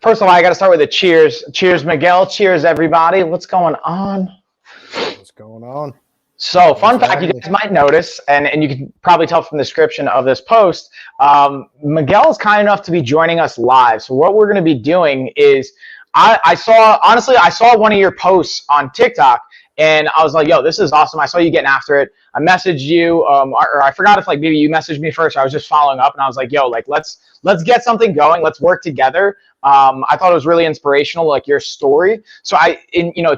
First of all, I got to start with a cheers. Cheers, Miguel. Cheers, everybody. What's going on? What's going on? So, fun fact you guys might notice, and you can probably tell from the description of this post, Miguel is kind enough to be joining us live. So what we're going to be doing is, I saw one of your posts on TikTok, and I was like, yo, this is awesome. I saw you getting after it. I messaged you, or I forgot if like maybe you messaged me first. I was just following up, and I was like, yo, like let's get something going. Let's work together. I thought it was really inspirational, like your story. So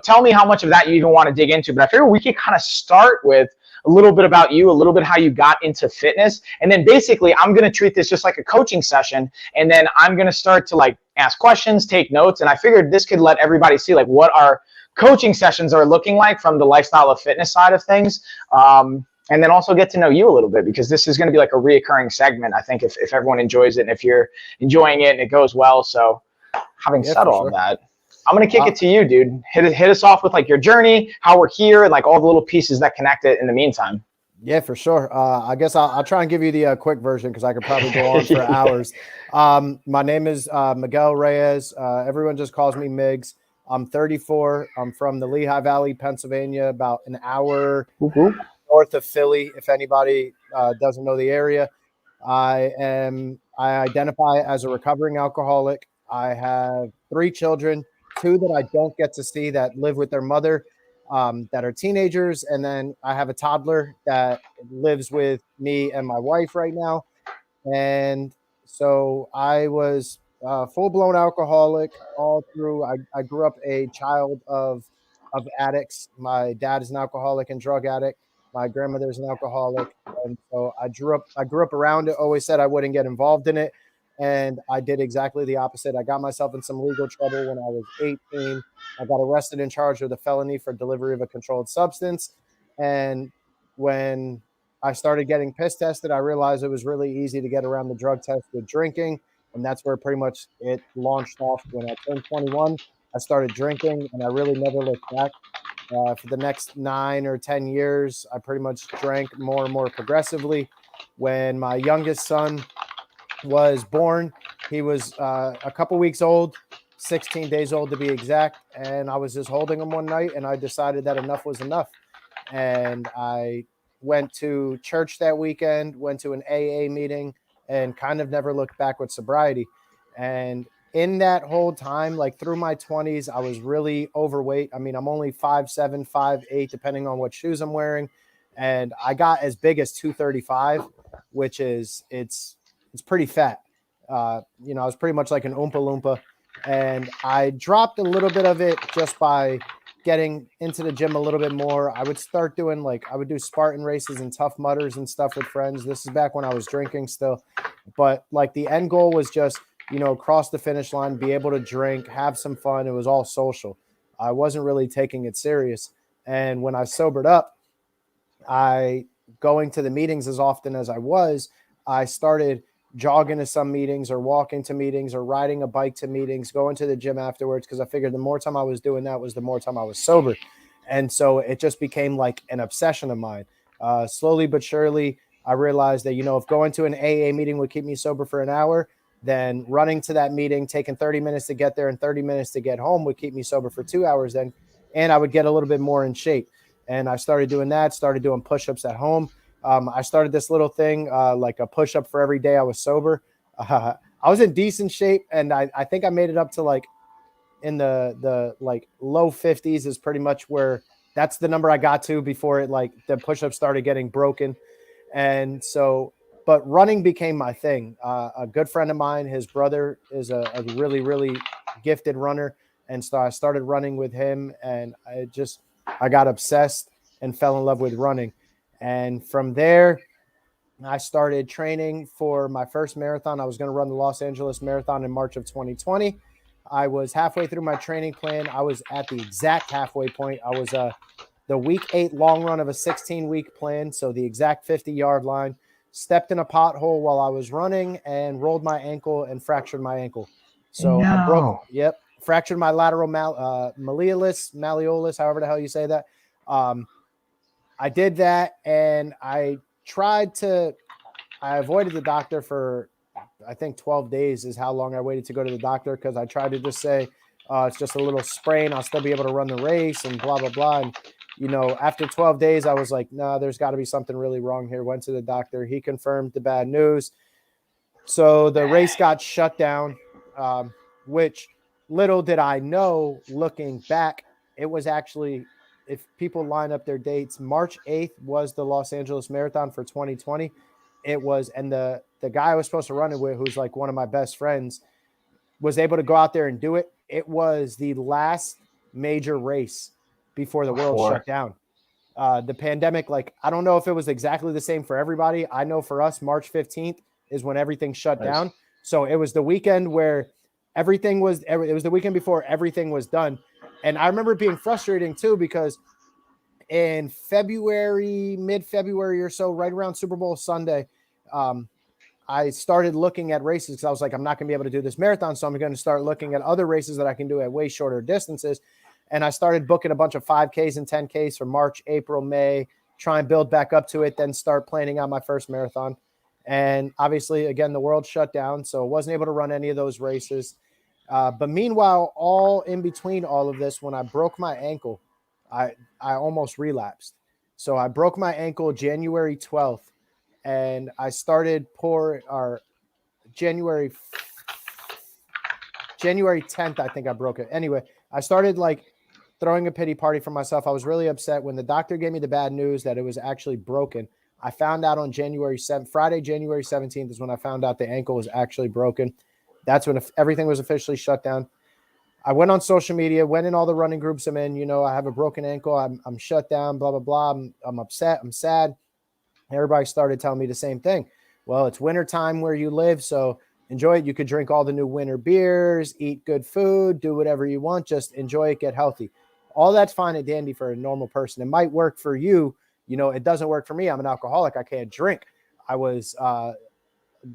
tell me how much of that you even want to dig into. But I figured we could kind of start with a little bit about you, a little bit how you got into fitness. And then basically I'm going to treat this just like a coaching session. And then I'm going to start to like ask questions, take notes. And I figured this could let everybody see like what our coaching sessions are looking like from the lifestyle of fitness side of things. And then also get to know you a little bit, because this is going to be like a reoccurring segment, I think, if everyone enjoys it and if you're enjoying it and it goes well. So having said all that, I'm going to kick it to you, dude. Hit us off with like your journey, how we're here, and like all the little pieces that connect it in the meantime. Yeah, for sure. I guess I'll try and give you the quick version, because I could probably go on for hours. My name is Miguel Reyes. Everyone just calls me Migs. I'm 34. I'm from the Lehigh Valley, Pennsylvania, about an hour north of Philly, if anybody doesn't know the area. I identify as a recovering alcoholic. I have 3 children, 2 that I don't get to see that live with their mother, that are teenagers. And then I have a toddler that lives with me and my wife right now. And so I was full-blown alcoholic all through. I grew up a child of addicts. My dad is an alcoholic and drug addict. My grandmother's an alcoholic. And so I grew up around it, always said I wouldn't get involved in it. And I did exactly the opposite. I got myself in some legal trouble when I was 18. I got arrested and charged with a felony for delivery of a controlled substance. And when I started getting piss tested, I realized it was really easy to get around the drug test with drinking. And that's where pretty much it launched off. When I turned 21, I started drinking, and I really never looked back. For the next 9 or 10 years, I pretty much drank more and more progressively. When my youngest son was born, he was a couple weeks old, 16 days old to be exact. And I was just holding him one night, and I decided that enough was enough. And I went to church that weekend, went to an AA meeting, and kind of never looked back with sobriety. And in that whole time, like through my 20s, I was really overweight. I mean, I'm only 5'7", 5'8", depending on what shoes I'm wearing. And I got as big as 235, which is, it's pretty fat. I was pretty much like an Oompa Loompa. And I dropped a little bit of it just by getting into the gym a little bit more. I would start doing I would do Spartan races and Tough Mudders and stuff with friends. This is back when I was drinking still. But like the end goal was just, cross the finish line, be able to drink, have some fun. It was all social. I wasn't really taking it serious. And when I sobered up, going to the meetings as often as I started jogging to some meetings or walking to meetings or riding a bike to meetings, going to the gym afterwards, because I figured the more time I was doing that was the more time I was sober. And so it just became like an obsession of mine. Slowly but surely, I realized that, if going to an AA meeting would keep me sober for an hour, then running to that meeting, taking 30 minutes to get there and 30 minutes to get home would keep me sober for 2 hours then. And I would get a little bit more in shape. And I started doing that, started doing push-ups at home. I started this little thing, like a push-up for every day I was sober. I was in decent shape, and I think I made it up to like in the like low 50s is pretty much where that's the number I got to before it, like the push-ups started getting broken. And so, but running became my thing. A good friend of mine, his brother is a really, really gifted runner. And so I started running with him, and I got obsessed and fell in love with running. And from there, I started training for my first marathon. I was going to run the Los Angeles Marathon in March of 2020. I was halfway through my training plan. I was at the exact halfway point. I was the week 8 long run of a 16-week plan, so the exact 50-yard line. Stepped in a pothole while I was running and rolled my ankle and fractured my ankle. So I fractured my lateral malleolus, however the hell you say that. I did that, and I avoided the doctor for I think 12 days is how long I waited to go to the doctor, because I tried to just say it's just a little sprain. I'll still be able to run the race and blah, blah, blah. And, you know, after 12 days, I was like, no, there's got to be something really wrong here. Went to the doctor. He confirmed the bad news. So the race got shut down, which little did I know, looking back, it was actually, if people line up their dates, March 8th was the Los Angeles Marathon for 2020. It was, and the guy I was supposed to run it with, who's like one of my best friends, was able to go out there and do it. It was the last major race before the world shut down. The pandemic, like, I don't know if it was exactly the same for everybody. I know for us, March 15th is when everything shut down. So it was the weekend where everything was, it was the weekend before everything was done. And I remember being frustrating too, because in February, mid-February or so, right around Super Bowl Sunday, I started looking at races because I was like, I'm not going to be able to do this marathon, so I'm going to start looking at other races that I can do at way shorter distances. And I started booking a bunch of 5Ks and 10Ks for March, April, May, try and build back up to it, then start planning out my first marathon. And obviously, again, the world shut down, so I wasn't able to run any of those races. But meanwhile, all in between all of this, when I broke my ankle, I almost relapsed. So I broke my ankle January 12th. And I started January 10th, I think I broke it. Anyway, I started like throwing a pity party for myself. I was really upset when the doctor gave me the bad news that it was actually broken. I found out on Friday, January 17th is when I found out the ankle was actually broken. That's when everything was officially shut down. I went on social media, went in all the running groups I'm in. You know, I have a broken ankle. I'm shut down, blah, blah, blah. I'm upset. I'm sad. Everybody started telling me the same thing. Well, it's winter time where you live, so enjoy it. You could drink all the new winter beers, eat good food, do whatever you want. Just enjoy it, get healthy. All that's fine and dandy for a normal person. It might work for you. You know, it doesn't work for me. I'm an alcoholic. I can't drink. I was a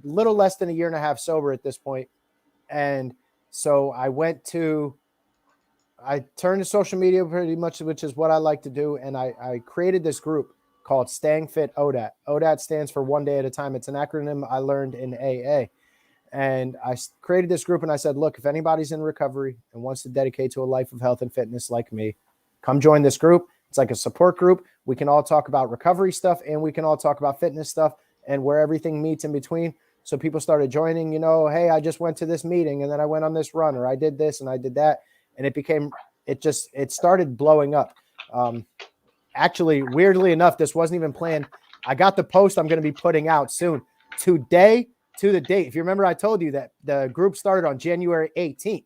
little less than a year and a half sober at this point. And so I turned to social media pretty much, which is what I like to do. And I created this group called Staying Fit ODAT. ODAT stands for One Day at a Time. It's an acronym I learned in AA. And I created this group and I said, look, if anybody's in recovery and wants to dedicate to a life of health and fitness like me, come join this group. It's like a support group. We can all talk about recovery stuff and we can all talk about fitness stuff and where everything meets in between. So people started joining, you know, hey, I just went to this meeting and then I went on this run, or I did this and I did that. And it started blowing up. Actually, weirdly enough, this wasn't even planned. I got the post I'm going to be putting out soon. Today, to the date. If you remember, I told you that the group started on January 18th.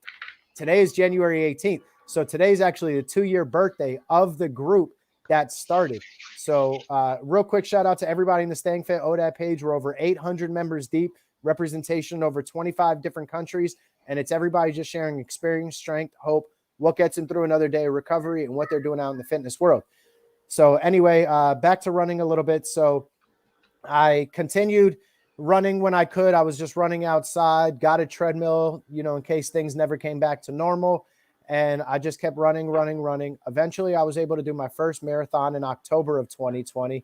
Today is January 18th. So today's actually the 2-year birthday of the group that started. So real quick shout out to everybody in the Staying Fit ODAT page. We're over 800 members deep, representation in over 25 different countries. And it's everybody just sharing experience, strength, hope, what gets them through another day of recovery and what they're doing out in the fitness world. So anyway, back to running a little bit. So I continued running when I could. I was just running outside, got a treadmill, you know, in case things never came back to normal. And I just kept running. Eventually, I was able to do my first marathon in October of 2020.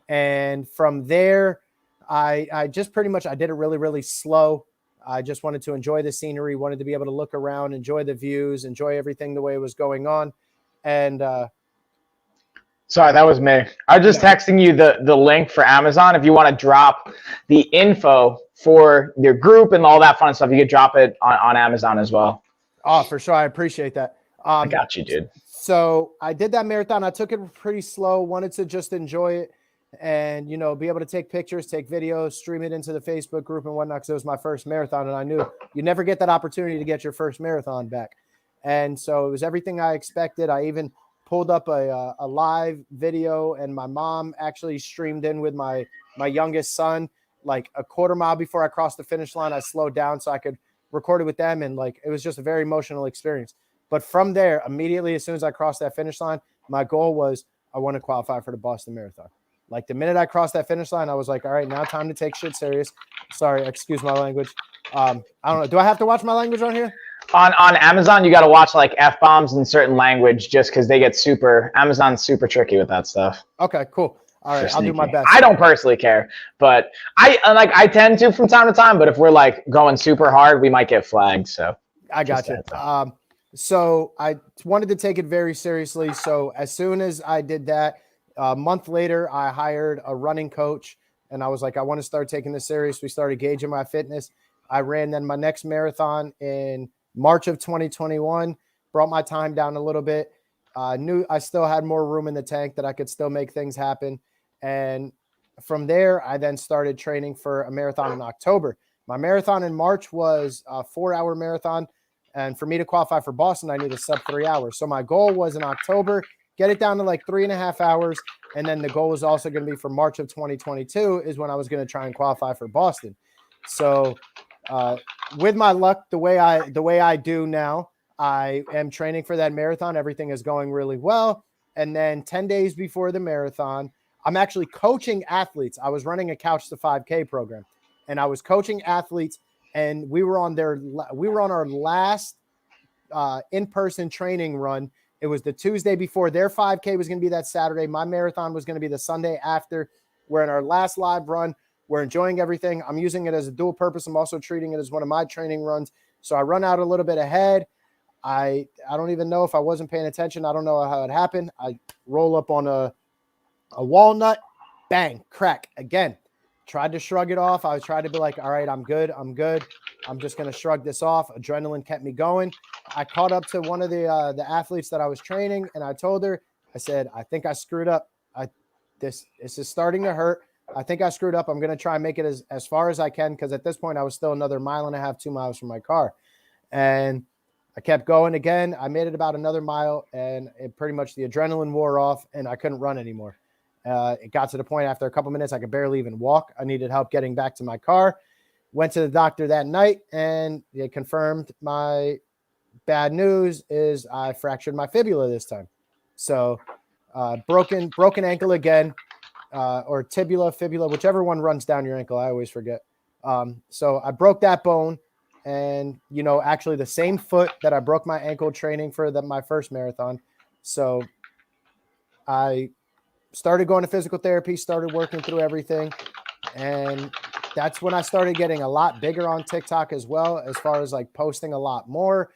And from there, I just pretty much, I did it really, really slow. I just wanted to enjoy the scenery, wanted to be able to look around, enjoy the views, enjoy everything the way it was going on. And sorry, that was me. I was just texting you the link for Amazon. If you want to drop the info for your group and all that fun stuff, you could drop it on Amazon as well. Oh, for sure. I appreciate that. I got you, dude. So I did that marathon. I took it pretty slow, wanted to just enjoy it and, you know, be able to take pictures, take videos, stream it into the Facebook group and whatnot, because it was my first marathon. And I knew you never get that opportunity to get your first marathon back. And so it was everything I expected. I even pulled up a live video, and my mom actually streamed in with my youngest son, like a quarter mile before I crossed the finish line. I slowed down so I could record it with them. And like, it was just a very emotional experience. But from there, immediately, as soon as I crossed that finish line, my goal was I want to qualify for the Boston Marathon. Like the minute I crossed that finish line, I was like, all right, now time to take shit serious. Sorry, excuse my language. I don't know. Do I have to watch my language on here? On Amazon, you got to watch like F-bombs in certain language just because they get Amazon's super tricky with that stuff. Okay, cool. All right, for I'll do my sneaky. best. I don't personally care, but I tend to from time to time. But if we're like going super hard, we might get flagged. So I got you. So I wanted to take it very seriously. So as soon as I did that, a month later, I hired a running coach, and I was like, I want to start taking this serious. We started gauging my fitness. I ran then my next marathon in March of 2021, brought my time down a little bit. Knew I still had more room in the tank, that I could still make things happen. And from there, I then started training for a marathon in October. My marathon in March was a 4-hour marathon. And for me to qualify for Boston, I needed sub 3 hours. So my goal was in October, get it down to like 3.5 hours. And then the goal was also going to be for March of 2022 is when I was going to try and qualify for Boston. So with my luck, the way I do now, I am training for that marathon. Everything is going really well. And then 10 days before the marathon, I'm actually coaching athletes. I was running a Couch to 5K program, and I was coaching athletes, and we were on our last in-person training run. It was the Tuesday before. Their 5K was going to be that Saturday. My marathon was going to be the Sunday after. We're in our last live run. We're enjoying everything. I'm using it as a dual purpose. I'm also treating it as one of my training runs. So I run out a little bit ahead. I don't even know if I wasn't paying attention. I don't know how it happened. I roll up on a walnut, bang, crack again. Tried to shrug it off. I was trying to be like, all right, I'm good. I'm just going to shrug this off. Adrenaline kept me going. I caught up to one of the athletes that I was training, and I told her, I said, I think I screwed up. This is starting to hurt. I think I screwed up. I'm going to try and make it as far as I can, because at this point I was still another 1.5 miles, 2 miles from my car. And I kept going again. I made it about another mile, and it pretty much the adrenaline wore off, and I couldn't run anymore. It got to the point after a couple minutes I could barely even walk. I needed help getting back to my car. Went to the doctor that night, and they confirmed my bad news is I fractured my fibula this time. So broken ankle again, or fibula, whichever one runs down your ankle. I always forget. So I broke that bone, and actually the same foot that I broke my ankle training for my first marathon. So I started going to physical therapy, started working through everything. And that's when I started getting a lot bigger on TikTok as well, as far as like posting a lot more,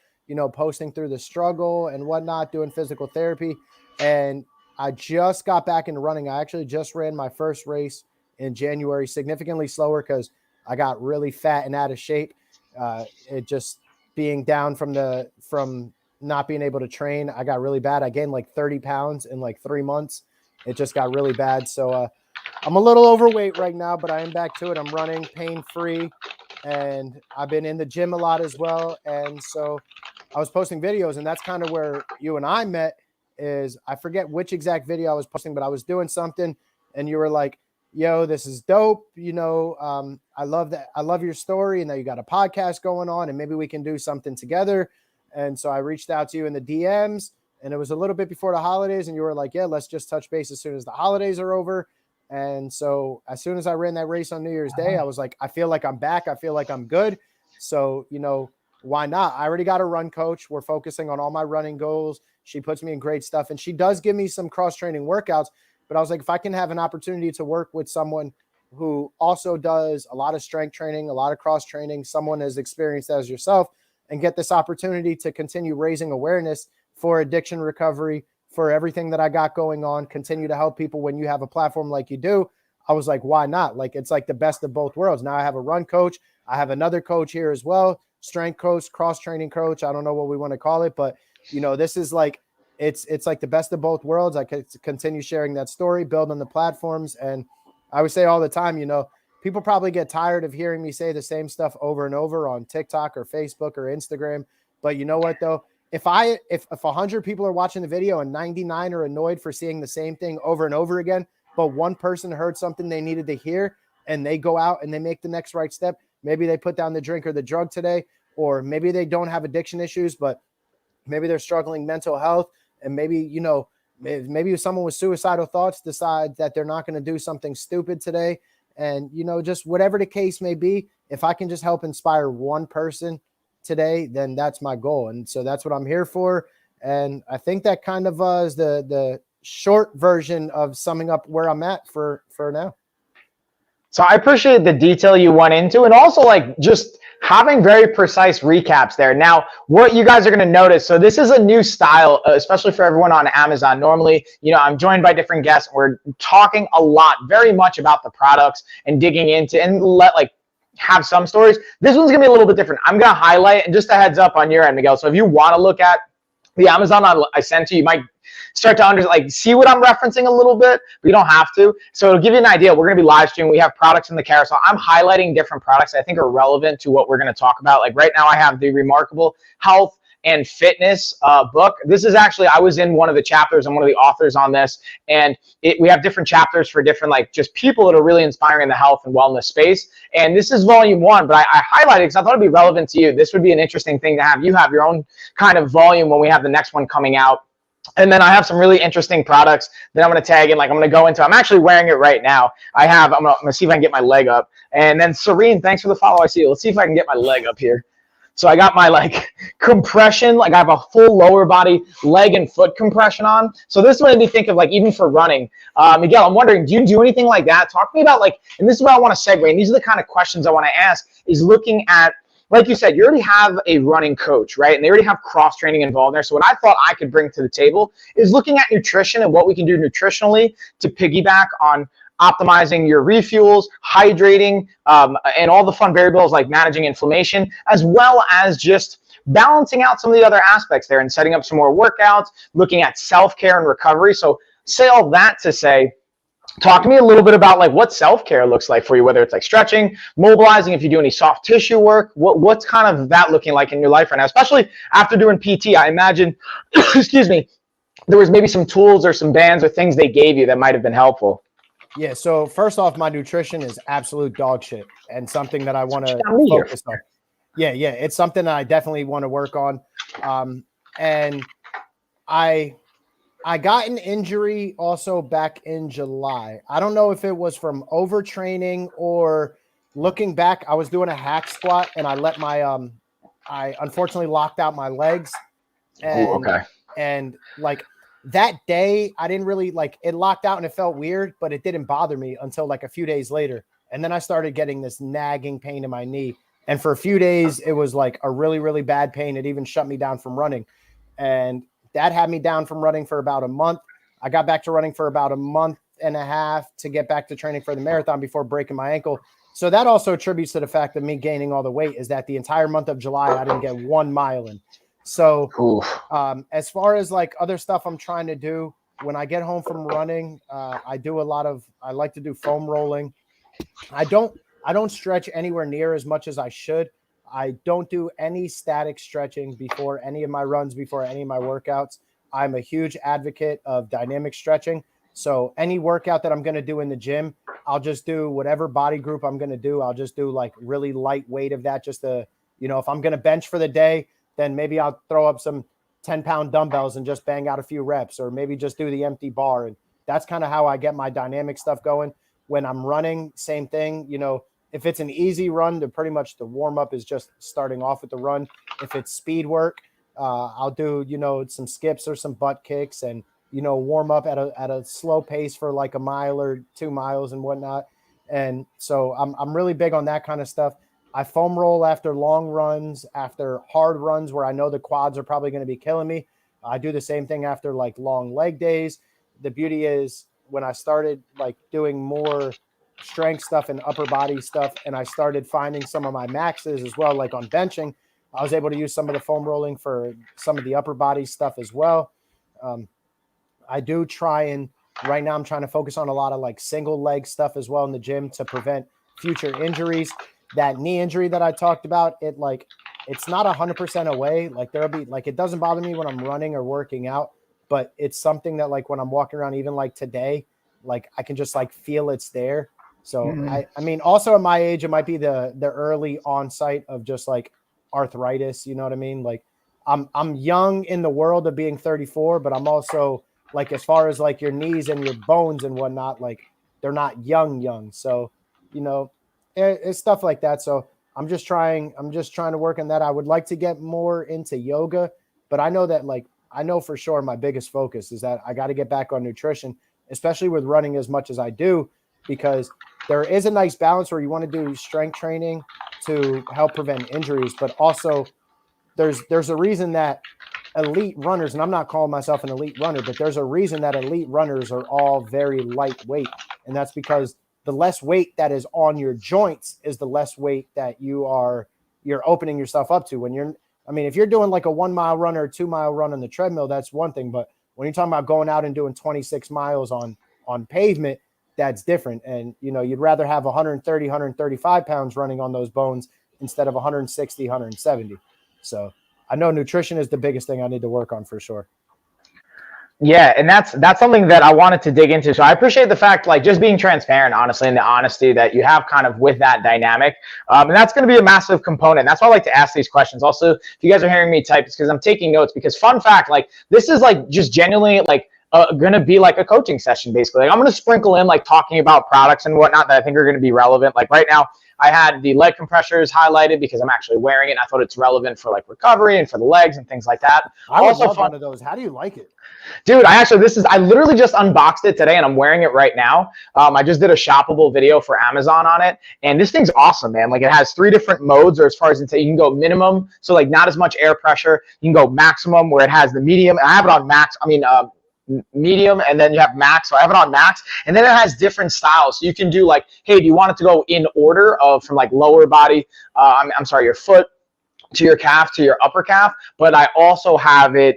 posting through the struggle and whatnot, doing physical therapy. And I just got back into running. I actually just ran my first race in January, significantly slower because I got really fat and out of shape. It just being down from not being able to train. I got really bad. I gained like 30 pounds in like 3 months. It just got really bad. So I'm a little overweight right now, but I am back to it. I'm running pain-free, and I've been in the gym a lot as well. And so I was posting videos, and that's kind of where you and I met. Is I forget which exact video I was posting, but I was doing something, and you were like, yo, this is dope. I love that. I love your story, and that you got a podcast going on, and maybe we can do something together. And so I reached out to you in the DMs, and it was a little bit before the holidays, and you were like, yeah, let's just touch base as soon as the holidays are over. And so as soon as I ran that race on New Year's Day, I was like, I feel like I'm back. I feel like I'm good. So, why not? I already got a run coach. We're focusing on all my running goals. She puts me in great stuff, and she does give me some cross-training workouts. But I was like, if I can have an opportunity to work with someone who also does a lot of strength training, a lot of cross-training, someone as experienced as yourself, and get this opportunity to continue raising awareness for addiction recovery, for everything that I got going on, continue to help people when you have a platform like you do, I was like, why not? Like, it's like the best of both worlds. Now I have a run coach. I have another coach here as well, strength coach, cross-training coach. I don't know what we want to call it, but this is like, it's like the best of both worlds. I could continue sharing that story, build on the platforms. And I would say all the time, people probably get tired of hearing me say the same stuff over and over on TikTok or Facebook or Instagram. But you know what though? If 100 people are watching the video and 99 are annoyed for seeing the same thing over and over again, but one person heard something they needed to hear and they go out and they make the next right step, maybe they put down the drink or the drug today, or maybe they don't have addiction issues, but maybe they're struggling mental health, and maybe, maybe someone with suicidal thoughts decide that they're not going to do something stupid today. And, just whatever the case may be, if I can just help inspire one person today, then that's my goal. And so that's what I'm here for. And I think that kind of is the short version of summing up where I'm at for now. So I appreciate the detail you went into, and also like just having very precise recaps there. Now, what you guys are going to notice, so this is a new style, especially for everyone on Amazon. Normally, I'm joined by different guests. We're talking a lot, very much about the products and digging into and have some stories. This one's going to be a little bit different. I'm going to highlight, and just a heads up on your end, Miguel. So if you want to look at the Amazon I sent to you, you might start to see what I'm referencing a little bit, but you don't have to. So it'll give you an idea. We're going to be live streaming. We have products in the carousel. I'm highlighting different products I think are relevant to what we're going to talk about. Like right now I have the Remarkable Health and Fitness book. This is actually, I was in one of the chapters. I'm one of the authors on this, and we have different chapters for different just people that are really inspiring in the health and wellness space. And this is volume 1, but I highlighted because I thought it'd be relevant to you. This would be an interesting thing to have. You have your own kind of volume when we have the next one coming out. And then I have some really interesting products that I'm going to tag in, I'm going to go into. I'm actually wearing it right now. I'm going to see if I can get my leg up. And then Serene, thanks for the follow. I see you. Let's see if I can get my leg up here. So I got my compression, I have a full lower body leg and foot compression on. So this made me think of even for running. Miguel, I'm wondering, do you do anything like that? Talk to me about and this is where I want to segue, and these are the kind of questions I want to ask, is looking at, like you said, you already have a running coach, right? And they already have cross training involved there. So what I thought I could bring to the table is looking at nutrition and what we can do nutritionally to piggyback on optimizing your refuels, hydrating, and all the fun variables like managing inflammation, as well as just balancing out some of the other aspects there and setting up some more workouts, looking at self-care and recovery. So say all that to say, talk to me a little bit about what self-care looks like for you, whether it's stretching, mobilizing, if you do any soft tissue work, what's kind of that looking like in your life right now, especially after doing PT. I imagine, excuse me, there was maybe some tools or some bands or things they gave you that might have been helpful. Yeah. So first off, my nutrition is absolute dog shit and something that I want to focus on. Yeah. It's something that I definitely want to work on. And I got an injury also back in July. I don't know if it was from overtraining or looking back. I was doing a hack squat and I let my I unfortunately locked out my legs. And, okay. And that day, I didn't really it locked out and it felt weird, but it didn't bother me until a few days later. And then I started getting this nagging pain in my knee. And for a few days, it was a really, really bad pain. It even shut me down from running. And that had me down from running for about a month. I got back to running for about a month and a half to get back to training for the marathon before breaking my ankle. So that also attributes to the fact that me gaining all the weight is that the entire month of July, I didn't get 1 mile in. So as far as other stuff I'm trying to do, when I get home from running, I like to do foam rolling. I don't stretch anywhere near as much as I should. I don't do any static stretching before any of my runs, before any of my workouts. I'm a huge advocate of dynamic stretching. So any workout that I'm going to do in the gym, I'll just do whatever body group I'm going to do. I'll just do really lightweight of that. Just to, if I'm going to bench for the day, then maybe I'll throw up some 10-pound dumbbells and just bang out a few reps, or maybe just do the empty bar. And that's kind of how I get my dynamic stuff going. When I'm running, same thing. If it's an easy run, pretty much the warm up is just starting off with the run. If it's speed work, I'll do, some skips or some butt kicks and, warm up at a slow pace for a mile or 2 miles and whatnot. And so I'm really big on that kind of stuff. I foam roll after long runs, after hard runs where I know the quads are probably going to be killing me. I do the same thing after long leg days. The beauty is when I started doing more strength stuff and upper body stuff, and I started finding some of my maxes as well, on benching, I was able to use some of the foam rolling for some of the upper body stuff as well. I do try and right now I'm trying to focus on a lot of single leg stuff as well in the gym to prevent future injuries. That knee injury that I talked about, it's not 100% away. There'll be it doesn't bother me when I'm running or working out, but it's something that when I'm walking around, even today, I can just feel it's there. So I mean, also at my age, it might be the early onset of just arthritis. You know what I mean? I'm young in the world of being 34, but I'm also as far as your knees and your bones and whatnot, they're not young. So, it's stuff like that. So I'm just trying to work on that. I would like to get more into yoga, but I know that I know for sure my biggest focus is that I got to get back on nutrition, especially with running as much as I do, because there is a nice balance where you want to do strength training to help prevent injuries, but also there's a reason that elite runners, and I'm not calling myself an elite runner, but there's a reason that elite runners are all very lightweight. And that's because the less weight that is on your joints is the less weight that you're opening yourself up to. If you're doing like a 1 mile run or a 2 mile run on the treadmill, that's one thing. But when you're talking about going out and doing 26 miles on pavement, that's different. And, you'd rather have 130, 135 pounds running on those bones instead of 160, 170. So I know nutrition is the biggest thing I need to work on for sure. Yeah, and that's something that I wanted to dig into. So I appreciate the fact, like, just being transparent, honestly, and the honesty that you have kind of with that dynamic. And that's going to be a massive component. That's why I like to ask these questions. Also, if you guys are hearing me type, it's because I'm taking notes, because fun fact, like, this is like just genuinely like going to be like a coaching session, basically. Like, I'm going to sprinkle in like talking about products and whatnot that I think are going to be relevant. Like right now, I had the leg compressors highlighted because I'm actually wearing it, and I thought it's relevant for like recovery and for the legs and things like that. I also love one of those. How do you like it? Dude, I literally just unboxed it today and I'm wearing it right now. I just did a shoppable video for Amazon on it, and this thing's awesome, man. Like, it has 3 different modes, or as far as you can go minimum, so like not as much air pressure. You can go maximum, where it has the medium. I have it on medium, and then you have max. So I have it on max, and then it has different styles. So you can do like, hey, do you want it to go in order of from like lower body, your foot to your calf to your upper calf, but I also have it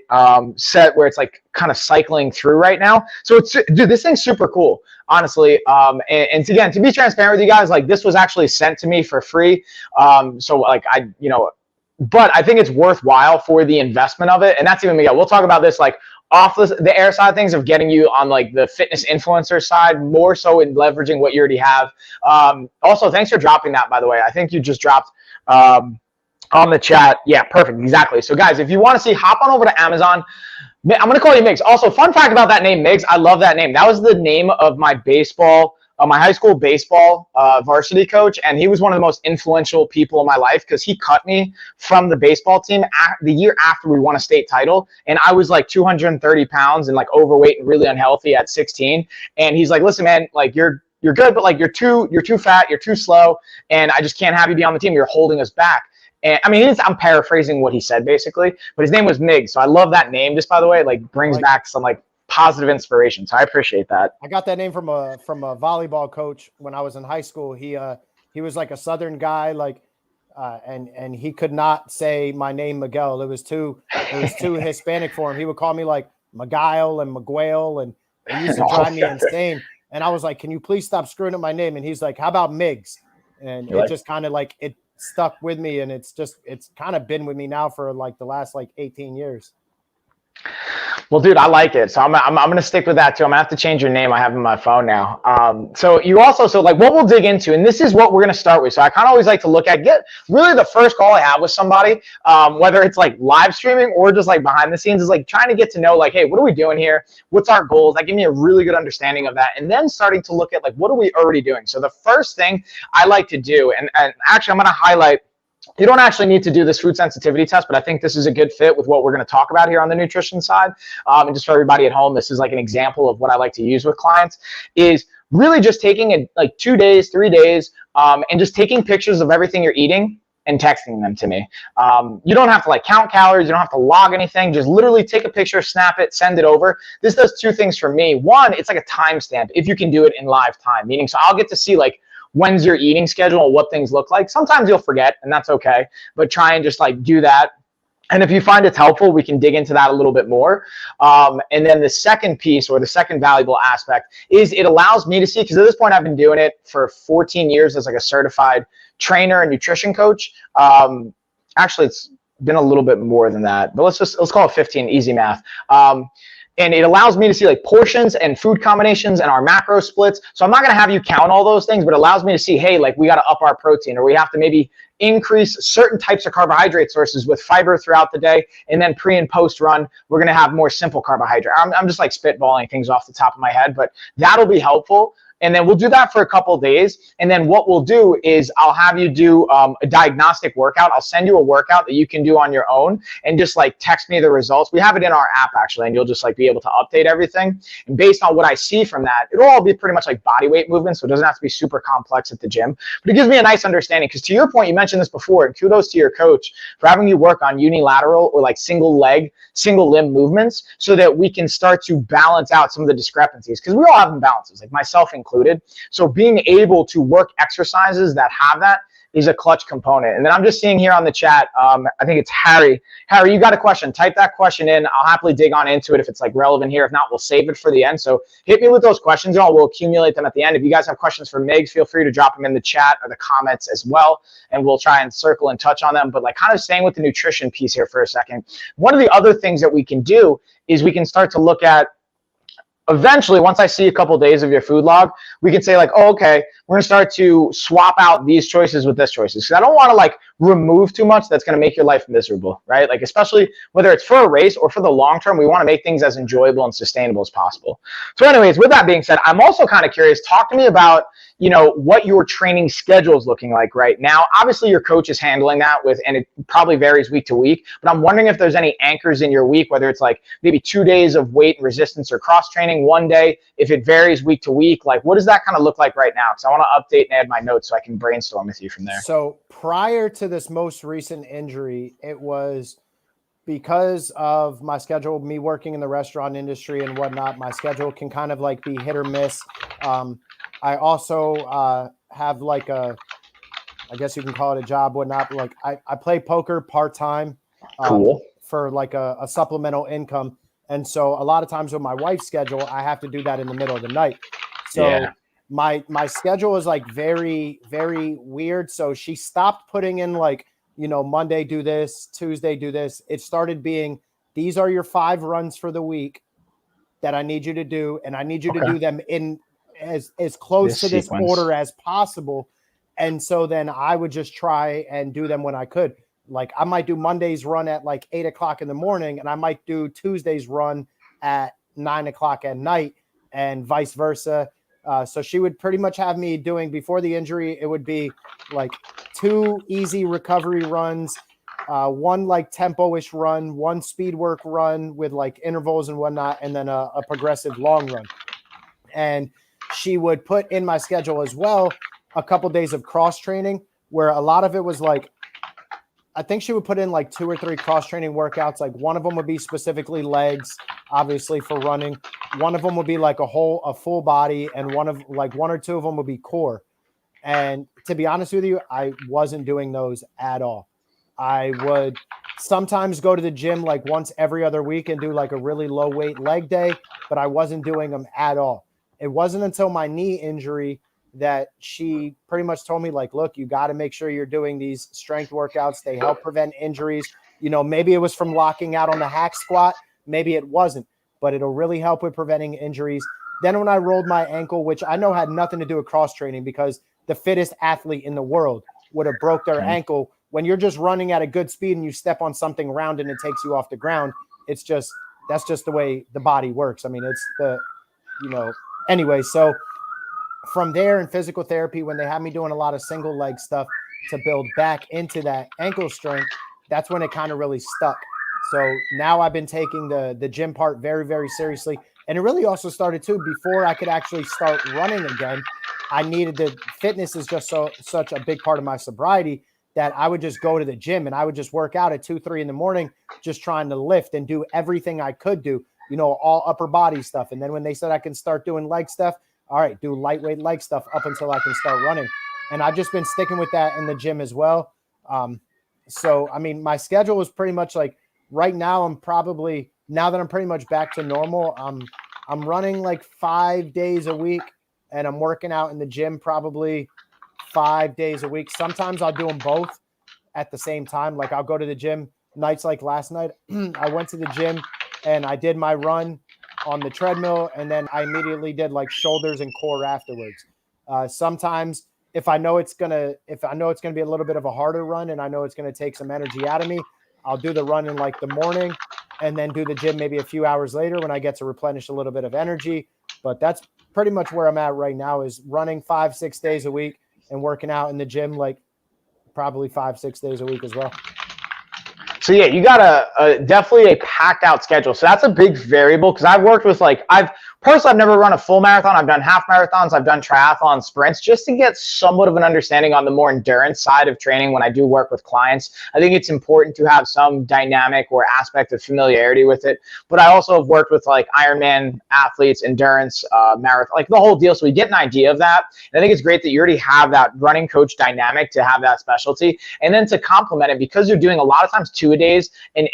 set where it's like kind of cycling through right now. So this thing's super cool, honestly. And again, to be transparent with you guys, like, this was actually sent to me for free. So like but I think it's worthwhile for the investment of it. And that's even Miguel. We'll talk about this like off the air side of things, of getting you on like the fitness influencer side, more so in leveraging what you already have. Also, thanks for dropping that, by the way. I think you just dropped on the chat. Yeah, perfect. Exactly. So guys, if you want to see, hop on over to Amazon. I'm going to call you Migs. Also, fun fact about that name, Migs. I love that name. That was the name of my my high school baseball varsity coach, and he was one of the most influential people in my life because he cut me from the baseball team the year after we won a state title, and I was like 230 pounds and like overweight and really unhealthy at 16. And he's like, "Listen, man, like you're good, but like you're too fat, you're too slow, and I just can't have you be on the team. You're holding us back." And I mean, I'm paraphrasing what he said basically, but his name was Mig. So I love that name. Just by the way, like brings back some like positive inspiration. So I appreciate that. I got that name from a volleyball coach when I was in high school. He was like a Southern guy, like, and he could not say my name Miguel. It was too Hispanic for him. He would call me like Miguel and Miguel, and it used to drive me insane. And I was like, "Can you please stop screwing up my name?" And he's like, "How about Migs?" And it just kind of like it stuck with me, and it's kind of been with me now for like the last like 18 years. Well, dude, I like it. So I'm going to stick with that too. I'm going to have to change your name. I have in my phone now. So like what we'll dig into, and this is what we're going to start with. So I kind of always like to look at, get really the first call I have with somebody, whether it's like live streaming or just like behind the scenes, is like trying to get to know like, hey, what are we doing here? What's our goals? That give me a really good understanding of that. And then starting to look at like, what are we already doing? So the first thing I like to do, and actually I'm going to highlight, you don't actually need to do this food sensitivity test, but I think this is a good fit with what we're going to talk about here on the nutrition side. And just for everybody at home, this is like an example of what I like to use with clients, is really just taking like 2 days, 3 days, and just taking pictures of everything you're eating and texting them to me. You don't have to like count calories. You don't have to log anything. Just literally take a picture, snap it, send it over. This does 2 things for me. One, it's like a timestamp if you can do it in live time, meaning so I'll get to see like when's your eating schedule and what things look like. Sometimes you'll forget, and that's okay, but try and just like do that. And if you find it's helpful, we can dig into that a little bit more. And then the second piece, or the second valuable aspect, is it allows me to see, because at this point I've been doing it for 14 years as like a certified trainer and nutrition coach. Actually, it's been a little bit more than that, but let's call it 15, easy math. And it allows me to see like portions and food combinations and our macro splits. So I'm not going to have you count all those things, but it allows me to see, hey, like we got to up our protein, or we have to maybe increase certain types of carbohydrate sources with fiber throughout the day. And then pre and post run, we're going to have more simple carbohydrate. I'm just like spitballing things off the top of my head, but that'll be helpful. And then we'll do that for a couple of days. And then what we'll do is I'll have you do a diagnostic workout. I'll send you a workout that you can do on your own and just like text me the results. We have it in our app actually, and you'll just like be able to update everything. And based on what I see from that, it'll all be pretty much like body weight movements. So it doesn't have to be super complex at the gym, but it gives me a nice understanding. Because to your point, you mentioned this before, and kudos to your coach for having you work on unilateral or like single leg, single limb movements so that we can start to balance out some of the discrepancies, because we all have imbalances, like myself included. So being able to work exercises that have that is a clutch component. And then I'm just seeing here on the chat, I think it's Harry. Harry, you got a question. Type that question in. I'll happily dig on into it if it's like relevant here. If not, we'll save it for the end. So hit me with those questions, y'all. We'll accumulate them at the end. If you guys have questions for Migs, feel free to drop them in the chat or the comments as well, and we'll try and circle and touch on them. But like kind of staying with the nutrition piece here for a second, one of the other things that we can do is we can start to look at, eventually, once I see a couple of days of your food log, we can say like, oh, okay, we're gonna start to swap out these choices with this choices. Because I don't wanna like remove too much that's gonna make your life miserable, right? Like especially whether it's for a race or for the long term, we wanna make things as enjoyable and sustainable as possible. So anyways, with that being said, I'm also kind of curious, talk to me about, you know, what your training schedule is looking like right now. Obviously your coach is handling that with, and it probably varies week to week, but I'm wondering if there's any anchors in your week, whether it's like maybe 2 days of weight and resistance or cross training, 1 day, if it varies week to week, like what does that kind of look like right now? Because I want to update and add my notes so I can brainstorm with you from there. So prior to this most recent injury, it was because of my schedule, me working in the restaurant industry and whatnot, my schedule can kind of like be hit or miss. I also have like I guess you can call it a job, whatnot. Like I play poker part-time Cool. for like a supplemental income. And so a lot of times with my wife's schedule, I have to do that in the middle of the night. So Yeah. my schedule is like very, very weird. So she stopped putting in like, you know, Monday do this, Tuesday do this. It started being, these are your 5 runs for the week that I need you to do. And I need you to do them in as close to this order as possible. And so then I would just try and do them when I could. Like I might do Monday's run at like 8 o'clock in the morning, and I might do Tuesday's run at 9 o'clock at night, and vice versa. So she would pretty much have me doing, before the injury, it would be like 2 easy recovery runs, 1 like tempo-ish run, 1 speed work run with like intervals and whatnot, and then a progressive long run. And she would put in my schedule as well a couple days of cross training, where a lot of it was like, I think she would put in like 2 or 3 cross training workouts. Like one of them would be specifically legs, obviously for running. One of them would be like a full body, and 1 or 2 of them would be core. And to be honest with you, I wasn't doing those at all. I would sometimes go to the gym like once every other week and do like a really low weight leg day, but I wasn't doing them at all. It wasn't until my knee injury that she pretty much told me like, look, you got to make sure you're doing these strength workouts. They help prevent injuries. You know, maybe it was from locking out on the hack squat. Maybe it wasn't, but it'll really help with preventing injuries. Then when I rolled my ankle, which I know had nothing to do with cross training, because the fittest athlete in the world would have broke their ankle. When you're just running at a good speed and you step on something round and it takes you off the ground, that's just the way the body works. I mean, anyway, so from there in physical therapy, when they had me doing a lot of single leg stuff to build back into that ankle strength, that's when it kind of really stuck. So now I've been taking the gym part very, very seriously. And it really also started too, before I could actually start running again, I needed fitness is just such a big part of my sobriety that I would just go to the gym and I would just work out at 2-3 in the morning, just trying to lift and do everything I could do, all upper body stuff. And then when they said I can start doing leg stuff, all right, do lightweight leg stuff up until I can start running. And I've just been sticking with that in the gym as well. So, I mean, my schedule is pretty much like right now, now that I'm pretty much back to normal, I'm running like 5 days a week, and I'm working out in the gym probably 5 days a week. Sometimes I'll do them both at the same time. Like I'll go to the gym nights like last night. I went to the gym and I did my run on the treadmill, and then I immediately did like shoulders and core afterwards. Sometimes if I know it's gonna be a little bit of a harder run and I know it's gonna take some energy out of me, I'll do the run in like the morning and then do the gym maybe a few hours later when I get to replenish a little bit of energy. But that's pretty much where I'm at right now, is running 5-6 days a week and working out in the gym like probably 5-6 days a week as well. So yeah, you got definitely a packed out schedule. So that's a big variable, because I've worked with I've never run a full marathon. I've done half marathons. I've done triathlon sprints, just to get somewhat of an understanding on the more endurance side of training when I do work with clients. I think it's important to have some dynamic or aspect of familiarity with it. But I also have worked with Ironman athletes, endurance, marathon, the whole deal. So we get an idea of that. And I think it's great that you already have that running coach dynamic to have that specialty. And then to complement it, because you're doing a lot of times 2 a days, and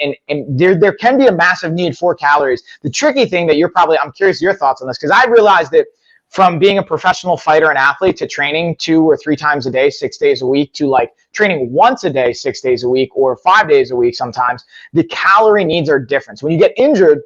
there can be a massive need for calories. The tricky thing that I'm curious your thoughts on this, because I realized that from being a professional fighter and athlete to training 2 or 3 times a day, 6 days a week, to training once a day, 6 days a week, or 5 days a week sometimes, the calorie needs are different. So when you get injured,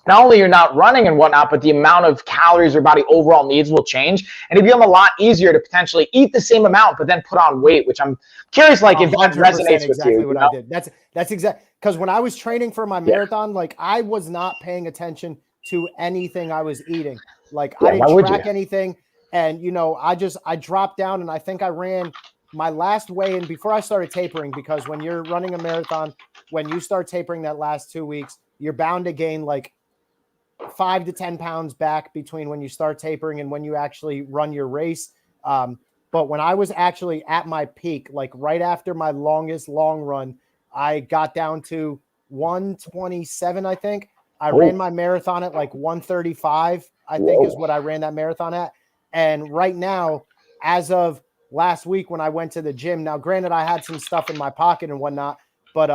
not only you're not running and whatnot, but the amount of calories your body overall needs will change. And it become a lot easier to potentially eat the same amount, but then put on weight, which I'm curious, if that resonates with exactly you. What I did. That's exactly, because when I was training for my marathon, I was not paying attention to anything I was eating. I didn't track anything. And, I dropped down, and I think I ran my last weigh-in before I started tapering, because when you're running a marathon, when you start tapering that last 2 weeks, you're bound to gain 5 to 10 pounds back between when you start tapering and when you actually run your race. But when I was actually at my peak, right after my longest long run, I got down to 127, I think. I ran my marathon at 135, I think is what I ran that marathon at. And right now, as of last week when I went to the gym, now granted I had some stuff in my pocket and whatnot, but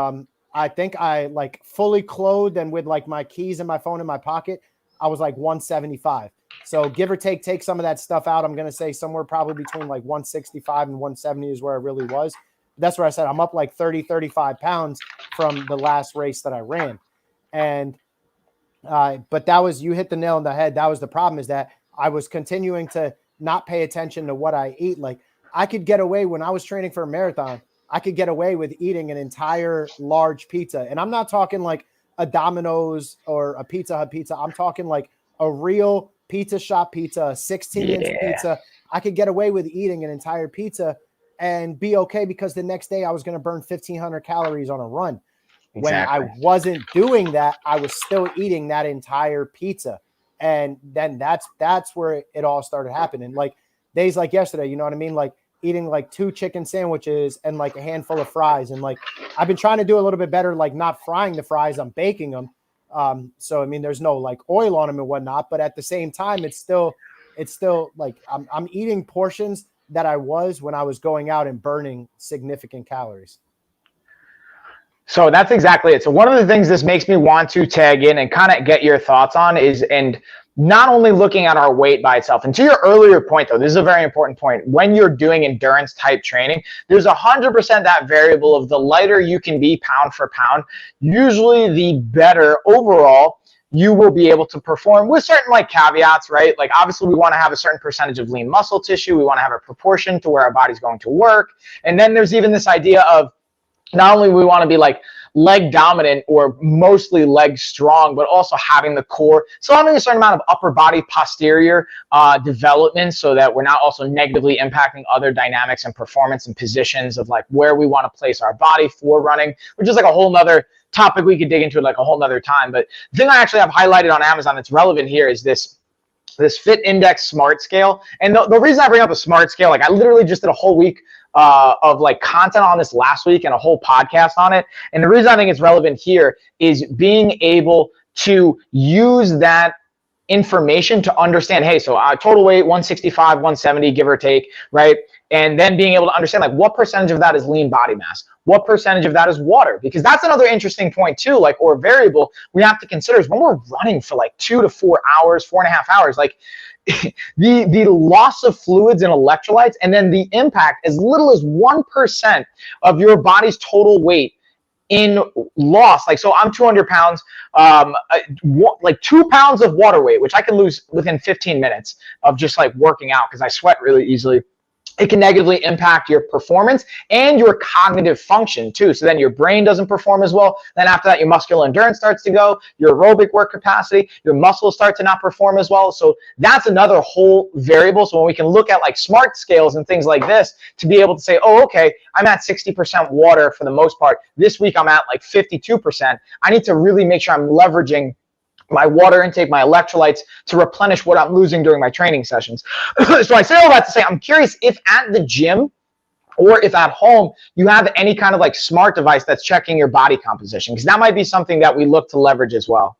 I think I fully clothed and with my keys and my phone in my pocket, I was 175. So give or take some of that stuff out, I'm going to say somewhere probably between 165 and 170 is where I really was. That's where I said I'm up 30, 35 pounds from the last race that I ran. And but that was, you hit the nail on the head. That was the problem, is that I was continuing to not pay attention to what I eat. I could get away when I was training for a marathon, I could get away with eating an entire large pizza. And I'm not talking a Domino's or a Pizza Hut pizza. I'm talking a real pizza shop pizza, a 16-inch pizza. I could get away with eating an entire pizza and be okay, because the next day I was going to burn 1,500 calories on a run. Exactly. When I wasn't doing that, I was still eating that entire pizza. And then that's where it all started happening. Days like yesterday, you know what I mean? Eating 2 chicken sandwiches and a handful of fries. And I've been trying to do a little bit better, not frying the fries, I'm baking them. So, I mean, there's no oil on them and whatnot, but at the same time, it's still I'm eating portions that I was when I was going out and burning significant calories. So that's exactly it. So one of the things this makes me want to tag in and kind of get your thoughts on is, and not only looking at our weight by itself, and to your earlier point though, this is a very important point. When you're doing endurance type training, there's 100% that variable of the lighter you can be pound for pound, usually the better overall you will be able to perform, with certain caveats, right? Obviously we want to have a certain percentage of lean muscle tissue. We want to have a proportion to where our body's going to work. And then there's even this idea of, not only we want to be leg dominant or mostly leg strong, but also having the core. So having a certain amount of upper body posterior development, so that we're not also negatively impacting other dynamics and performance and positions of where we want to place our body for running, which is a whole nother topic we could dig into a whole nother time. But the thing I actually have highlighted on Amazon that's relevant here is this Fit Index Smart Scale. And the reason I bring up a smart scale, I literally just did a whole week of content on this last week and a whole podcast on it. And the reason I think it's relevant here is being able to use that information to understand, hey, so total weight 165, 170, give or take, right? And then being able to understand what percentage of that is lean body mass, what percentage of that is water, because that's another interesting point too, or variable we have to consider is when we're running for 2 to 4 hours, 4.5 hours, the loss of fluids and electrolytes, and then the impact as little as 1% of your body's total weight in loss. So I'm 200 pounds, 2 pounds of water weight, which I can lose within 15 minutes of just working out, because I sweat really easily. it can negatively impact your performance and your cognitive function too. So then your brain doesn't perform as well. Then after that, your muscular endurance starts to go, your aerobic work capacity, your muscles start to not perform as well. So that's another whole variable. So when we can look at like smart scales and things like this to be able to say, oh, okay, I'm at 60% water for the most part. This week I'm at like 52%. I need to really make sure I'm leveraging my water intake, my electrolytes to replenish what I'm losing during my training sessions. So I say all that to say, I'm curious if at the gym or if at home you have any kind of like smart device that's checking your body composition, because that might be something that we look to leverage as well.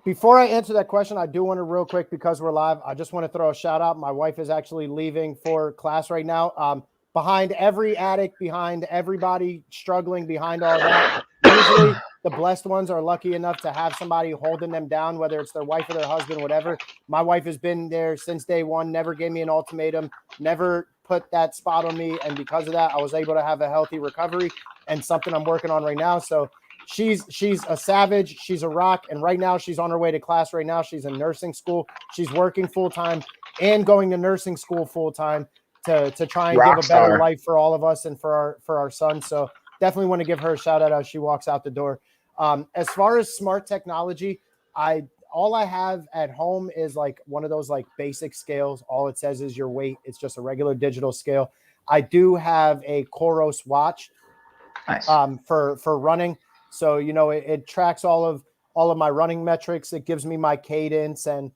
Before I answer that question, I do want to real quick, because we're live, I just want to throw a shout out. My wife is actually leaving for class right now. Behind every addict, behind everybody struggling, behind all that, usually the blessed ones are lucky enough to have somebody holding them down, whether it's their wife or their husband, whatever. My wife has been there since day one, never gave me an ultimatum, never put that spot on me. And because of that, I was able to have a healthy recovery, and something I'm working on right now. So she's a savage. She's a rock. And right now she's on her way to class right now. She's in nursing school. She's working full-time and going to nursing school full-time to try and Rock give a better star. life for all of us and for our son. So definitely want to give her a shout out as she walks out the door. As far as smart technology, all I have at home is like one of those like basic scales. All it says is your weight. It's just a regular digital scale. I do have a Koros watch, Nice. for running. So, you know, it tracks all of my running metrics. It gives me my cadence and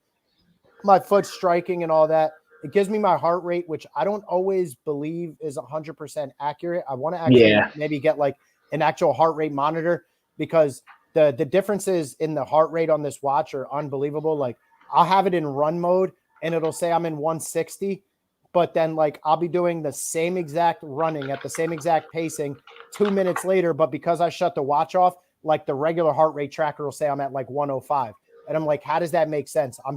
my foot striking and all that. It gives me my heart rate, which I don't always believe is 100% accurate. I want to actually maybe get like an actual heart rate monitor, because the differences in the heart rate on this watch are unbelievable. Like I'll have it in run mode and it'll say I'm in 160, but then like I'll be doing the same exact running at the same exact pacing 2 minutes later. But because I shut the watch off, like the regular heart rate tracker will say I'm at like 105. And I'm like, how does that make sense? I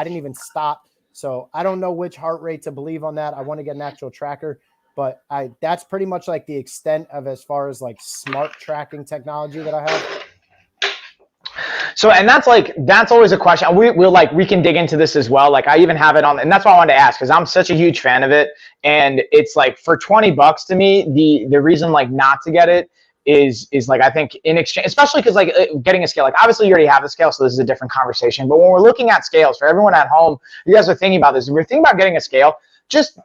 didn't even stop. So I don't know which heart rate to believe on that. I want to get an actual tracker, but that's pretty much like the extent of as far as like smart tracking technology that I have. So, and that's always a question. We can dig into this as well. Like I even have it on, and that's why I wanted to ask, because I'm such a huge fan of it. And it's like for $20 to me, the reason like not to get it is like, I think in exchange, especially because like getting a scale, like obviously you already have a scale, so this is a different conversation. But when we're looking at scales, for everyone at home, you guys are thinking about this. If you're thinking about getting a scale, just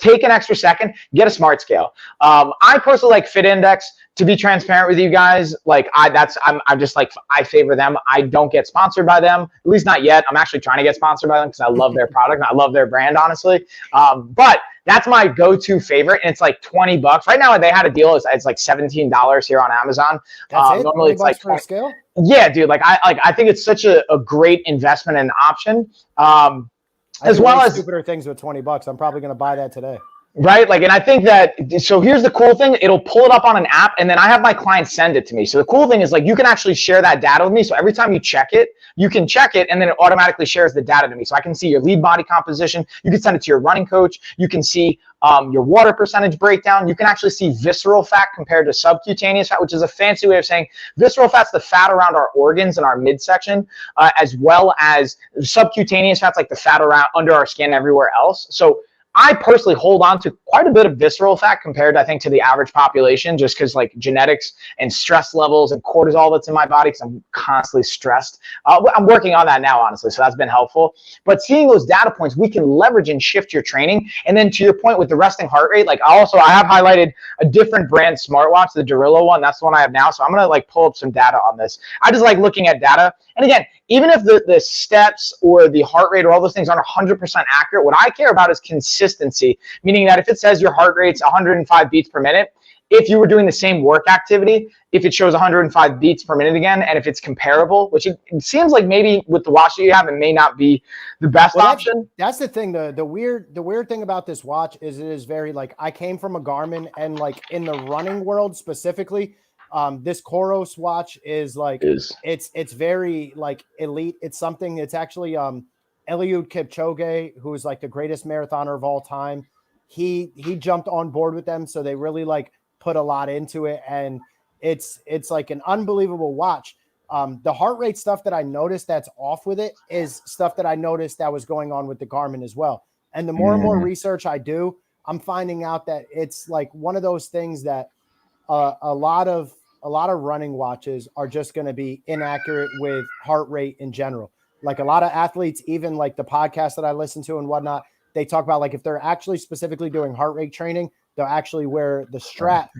take an extra second, get a smart scale. I personally like Fit Index. To be transparent with you guys, like I'm just like, I favor them. I don't get sponsored by them, at least not yet. I'm actually trying to get sponsored by them because I love their product and I love their brand, honestly. But that's my go-to favorite, and it's like $20 right now. They had a deal. It's like $17 here on Amazon. That's it? Normally it's like for a scale. Yeah, dude. I think it's such a great investment and option. As well as stupider things with $20. I'm probably going to buy that today. Right? Like, and I think that, so here's the cool thing. It'll pull it up on an app, and then I have my clients send it to me. So the cool thing is like, you can actually share that data with me. So every time you check it, you can check it, and then it automatically shares the data to me. So I can see your lead body composition. You can send it to your running coach. You can see your water percentage breakdown. You can actually see visceral fat compared to subcutaneous fat, which is a fancy way of saying visceral fat's the fat around our organs and our midsection, as well as subcutaneous fat's like the fat around under our skin everywhere else. So I personally hold on to quite a bit of visceral fat compared, I think, to the average population, just because like genetics and stress levels and cortisol that's in my body, because I'm constantly stressed. I'm working on that now, honestly, so that's been helpful. But seeing those data points, we can leverage and shift your training. And then to your point with the resting heart rate, like I have highlighted a different brand smartwatch, the Dorilla one. That's the one I have now. So I'm going to like pull up some data on this. I just like looking at data. And again, even if the steps or the heart rate or all those things aren't 100% accurate, what I care about is consistency, meaning that if it says your heart rate's 105 beats per minute, if you were doing the same work activity, if it shows 105 beats per minute again, and if it's comparable, which it seems like maybe with the watch that you have, it may not be the best option. That's the thing. The weird thing about this watch is it is very like, I came from a Garmin, and like in the running world specifically, this Koros watch is like, it's very like elite. It's something, it's actually Eliud Kipchoge, who is like the greatest marathoner of all time. He jumped on board with them. So they really like put a lot into it. And it's like an unbelievable watch. The heart rate stuff that I noticed that's off with it is stuff that I noticed that was going on with the Garmin as well. And the more and more research I do, I'm finding out that it's like one of those things that a lot of running watches are just going to be inaccurate with heart rate in general. Like a lot of athletes, even like the podcast that I listen to and whatnot, they talk about like if they're actually specifically doing heart rate training, they'll actually wear the strap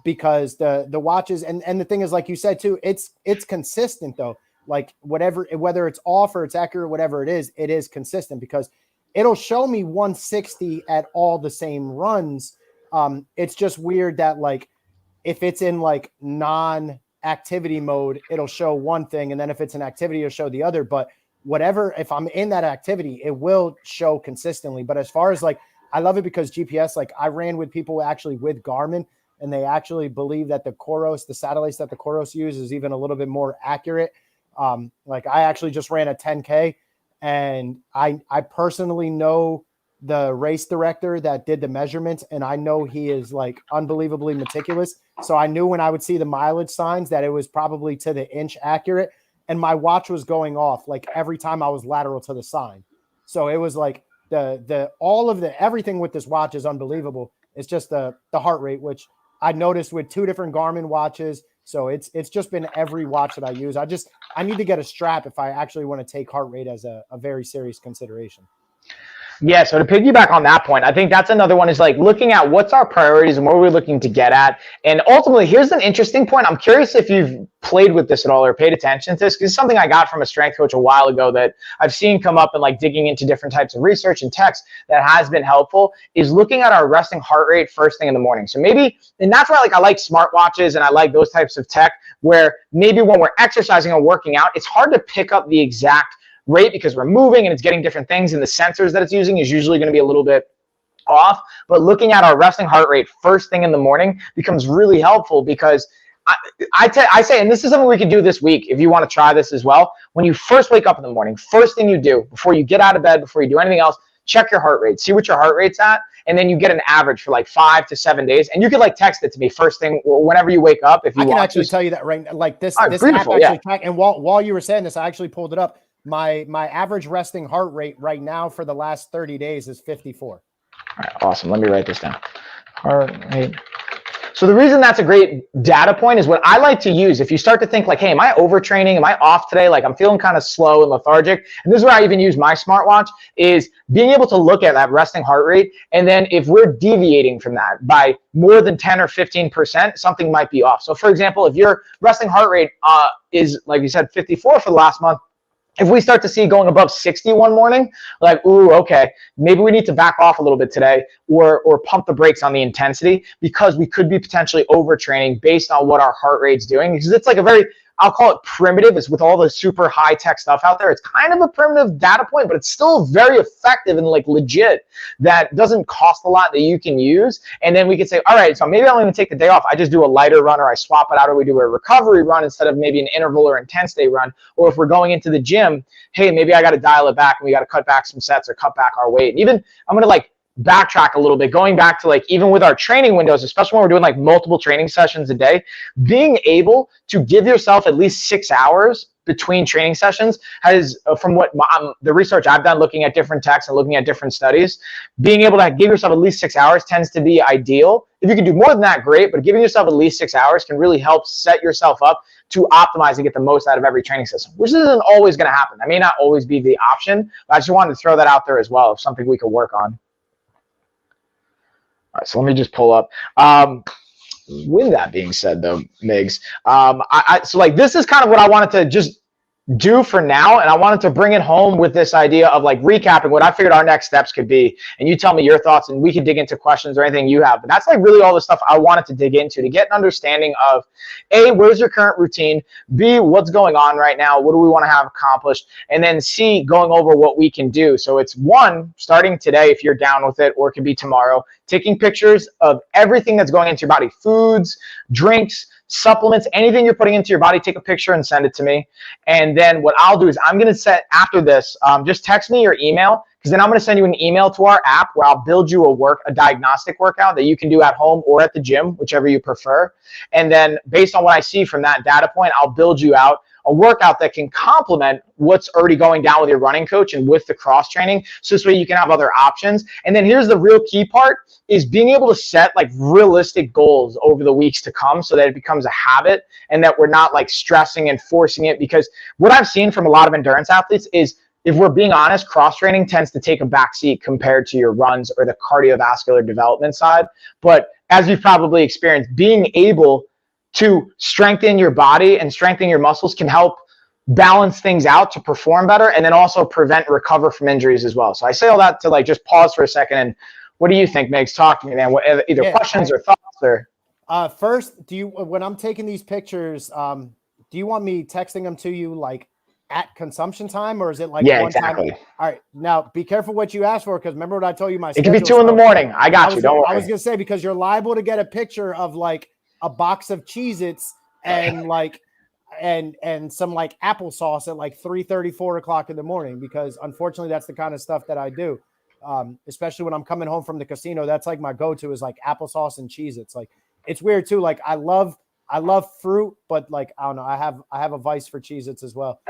because the watches and the thing is, like you said too, it's consistent though. Like whether it's off or it's accurate, whatever it is consistent because it'll show me 160 at all the same runs. It's just weird that like if it's in like non-activity mode, it'll show one thing, and then if it's an activity, it'll show the other. But whatever, if I'm in that activity, it will show consistently. But as far as like, I love it because GPS, like I ran with people actually with Garmin, and they actually believe that the satellites that the Coros use is even a little bit more accurate. Like I actually just ran a 10K, and I personally know the race director that did the measurements, and I know he is like unbelievably meticulous. So I knew when I would see the mileage signs that it was probably to the inch accurate, and my watch was going off like every time I was lateral to the sign. So it was like everything with this watch is unbelievable. It's just the heart rate, which I noticed with 2 different Garmin watches. So it's just been every watch that I use. I need to get a strap if I actually want to take heart rate as a very serious consideration. Yeah, so to piggyback on that point, I think that's another one is like looking at what's our priorities and what we're looking to get at. And ultimately, here's an interesting point. I'm curious if you've played with this at all or paid attention to this, because it's something I got from a strength coach a while ago that I've seen come up and like digging into different types of research and text that has been helpful, is looking at our resting heart rate first thing in the morning. So maybe, and that's why I like smartwatches and I like those types of tech where maybe when we're exercising or working out, it's hard to pick up the exact rate because we're moving and it's getting different things, and the sensors that it's using is usually going to be a little bit off. But looking at our resting heart rate first thing in the morning becomes really helpful because I say, and this is something we can do this week if you want to try this as well. When you first wake up in the morning, first thing you do before you get out of bed, before you do anything else, check your heart rate, see what your heart rate's at, and then you get an average for like 5 to 7 days, and you can like text it to me first thing whenever you wake up if you want. I can actually tell you that right now. Like this app actually track, and while you were saying this, I actually pulled it up. My average resting heart rate right now for the last 30 days is 54. All right, awesome. Let me write this down. Heart rate. So the reason that's a great data point is what I like to use. If you start to think like, hey, am I overtraining? Am I off today? Like I'm feeling kind of slow and lethargic. And this is where I even use my smartwatch, is being able to look at that resting heart rate. And then if we're deviating from that by more than 10 or 15%, something might be off. So for example, if your resting heart rate is, like you said, 54 for the last month, if we start to see going above 60 one morning, like, ooh, okay, maybe we need to back off a little bit today or pump the brakes on the intensity because we could be potentially overtraining based on what our heart rate's doing. Because it's like a very, I'll call it primitive. It's with all the super high tech stuff out there. It's kind of a primitive data point, but it's still very effective and like legit that doesn't cost a lot that you can use. And then we could say, all right, so maybe I don't even take the day off. I just do a lighter run or I swap it out or we do a recovery run instead of maybe an interval or intense day run. Or if we're going into the gym, hey, maybe I got to dial it back and we got to cut back some sets or cut back our weight. And even I'm going to like backtrack a little bit, going back to like even with our training windows, especially when we're doing like multiple training sessions a day, being able to give yourself at least 6 hours between training sessions has, from what the research I've done looking at different texts and looking at different studies, being able to give yourself at least 6 hours tends to be ideal. If you can do more than that, great, but giving yourself at least 6 hours can really help set yourself up to optimize and get the most out of every training system, which isn't always going to happen. That may not always be the option, but I just wanted to throw that out there as well, of something we could work on. All right, so let me just pull up. With that being said, though, Migs, so like this is kind of what I wanted to just do for now, and I wanted to bring it home with this idea of like recapping what I figured our next steps could be, and you tell me your thoughts, and we can dig into questions or anything you have. But that's like really all the stuff I wanted to dig into to get an understanding of A, where's your current routine, B, what's going on right now, what do we want to have accomplished, and then C, going over what we can do. So it's one, starting today if you're down with it, or it could be tomorrow, taking pictures of everything that's going into your body, foods, drinks, supplements, anything you're putting into your body, take a picture and send it to me. And then what I'll do is I'm going to set, after this, just text me your email, because then I'm going to send you an email to our app where I'll build you a diagnostic workout that you can do at home or at the gym, whichever you prefer. And then based on what I see from that data point, I'll build you out a workout that can complement what's already going down with your running coach and with the cross training. So this way you can have other options. And then here's the real key part is being able to set like realistic goals over the weeks to come so that it becomes a habit and that we're not like stressing and forcing it. Because what I've seen from a lot of endurance athletes is, if we're being honest, cross training tends to take a backseat compared to your runs or the cardiovascular development side. But as you've probably experienced, being able to strengthen your body and strengthen your muscles can help balance things out to perform better, and then also prevent recover from injuries as well. So I say all that to like just pause for a second. And what do you think, Migs? Talk to me, man. Either questions or thoughts or. First, when I'm taking these pictures, do you want me texting them to you like at consumption time, or is it like one exactly. time? All right, now be careful what you ask for, because remember what I told you. It could be 2 in the morning. I got you. Don't worry. I was gonna say, because you're liable to get a picture of like a box of Cheez-Its and like and some like applesauce at like 3:30, 4 o'clock in the morning, because unfortunately that's the kind of stuff that I do. Especially when I'm coming home from the casino, that's like my go-to is like applesauce and Cheez-Its. Like it's weird too. Like I love fruit, but like I don't know, I have a vice for Cheez-Its as well.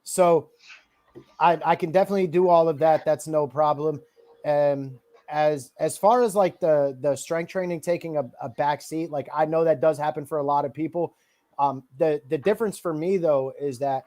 So I can definitely do all of that. That's no problem. As far as like the strength training taking a back seat, like I know that does happen for a lot of people. The difference for me though is that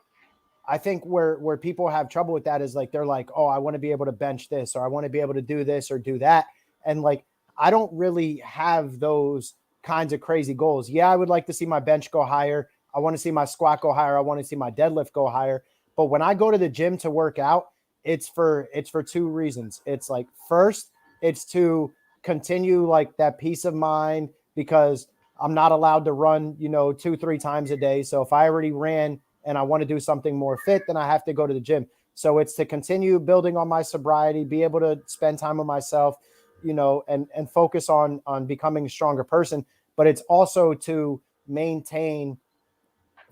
I think where people have trouble with that is like they're like, oh, I want to be able to bench this, or I want to be able to do this or do that. And like I don't really have those kinds of crazy goals. Yeah, I would like to see my bench go higher. I want to see my squat go higher. I want to see my deadlift go higher. But when I go to the gym to work out, it's for 2 reasons. It's like, first, it's to continue like that peace of mind, because I'm not allowed to run, 2-3 times a day. So if I already ran and I want to do something more fit, then I have to go to the gym. So it's to continue building on my sobriety, be able to spend time with myself, and focus on becoming a stronger person. But it's also to maintain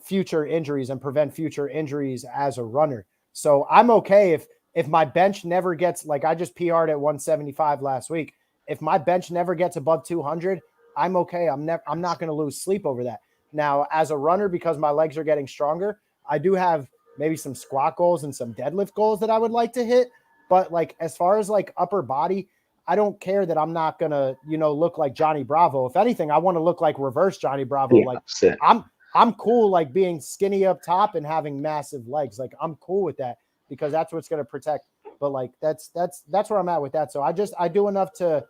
future injuries and prevent future injuries as a runner. So I'm okay if my bench never gets, like I just PR'd at 175 last week. If my bench never gets above 200, I'm okay. I'm not going to lose sleep over that. Now, as a runner, because my legs are getting stronger, I do have maybe some squat goals and some deadlift goals that I would like to hit. But like, as far as like upper body, I don't care that I'm not going to, look like Johnny Bravo. If anything, I want to look like reverse Johnny Bravo. Yeah, like I'm cool, like being skinny up top and having massive legs. Like I'm cool with that, because that's what's going to protect. But like, that's where I'm at with that. So I do enough to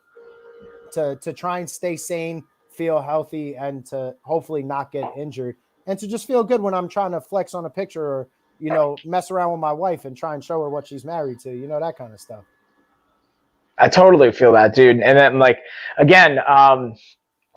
try and stay sane, feel healthy, and to hopefully not get injured, and to just feel good when I'm trying to flex on a picture or, mess around with my wife and try and show her what she's married to, that kind of stuff. I totally feel that, dude. And then like, again,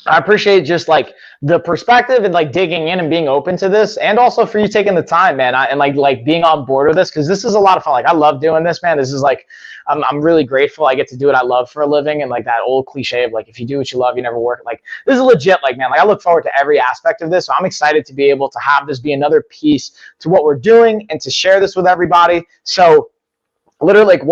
I appreciate just like the perspective and like digging in and being open to this, and also for you taking the time, man, and like being on board with this, because this is a lot of fun. Like I love doing this, man. This is like, I'm really grateful I get to do what I love for a living, and like that old cliche of like, if you do what you love, you never work. Like this is legit, like, man, like I look forward to every aspect of this. So I'm excited to be able to have this be another piece to what we're doing and to share this with everybody. So literally, like,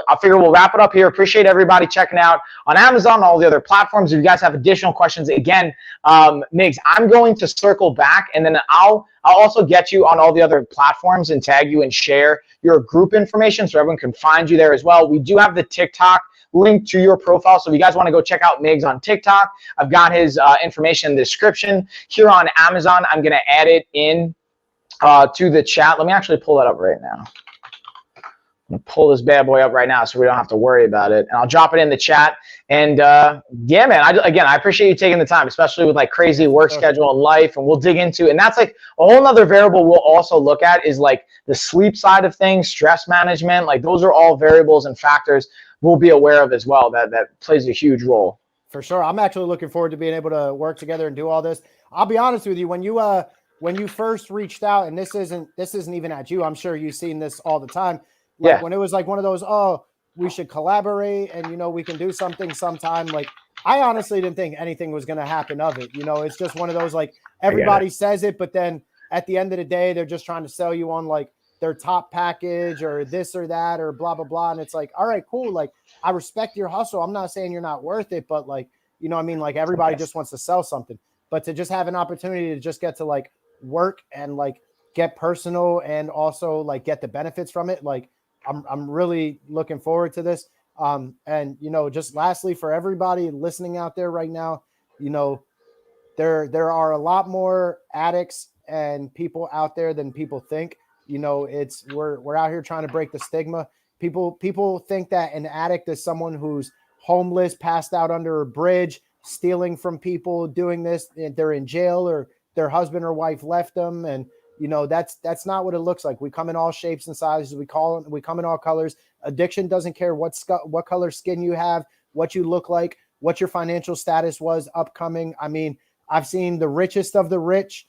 I figure we'll wrap it up here. Appreciate everybody checking out on Amazon and all the other platforms. If you guys have additional questions, again, Migs, I'm going to circle back, and then I'll also get you on all the other platforms and tag you and share your group information so everyone can find you there as well. We do have the TikTok link to your profile, so if you guys want to go check out Migs on TikTok, I've got his information in the description. Here on Amazon, I'm going to add it in to the chat. Let me actually pull that up right now. Pull this bad boy up right now so we don't have to worry about it, and I'll drop it in the chat. And yeah, man, I appreciate you taking the time, especially with like crazy work schedule and life, and we'll dig into, and that's like a whole nother variable we'll also look at is like the sleep side of things, stress management. Like those are all variables and factors we'll be aware of as well that plays a huge role. For sure. I'm actually looking forward to being able to work together and do all this. I'll be honest with you, when you first reached out, and this isn't even at you, I'm sure you've seen this all the time. Like when it was like one of those, oh, we should collaborate and, we can do something sometime. Like I honestly didn't think anything was going to happen of it. It's just one of those, like everybody says it, but then at the end of the day, they're just trying to sell you on like their top package or this or that or blah, blah, blah. And it's like, all right, cool. Like I respect your hustle. I'm not saying you're not worth it, but like, like everybody just wants to sell something, but to just have an opportunity to just get to like work and like get personal and also like get the benefits from it. Like I'm really looking forward to this. And just lastly, for everybody listening out there right now, there are a lot more addicts and people out there than people think. We're out here trying to break the stigma. People think that an addict is someone who's homeless, passed out under a bridge, stealing from people, doing this. They're in jail or their husband or wife left them, and that's not what it looks like. We come in all shapes and sizes. We come in all colors. Addiction doesn't care what color skin you have, what you look like, what your financial status was upcoming. I mean, I've seen the richest of the rich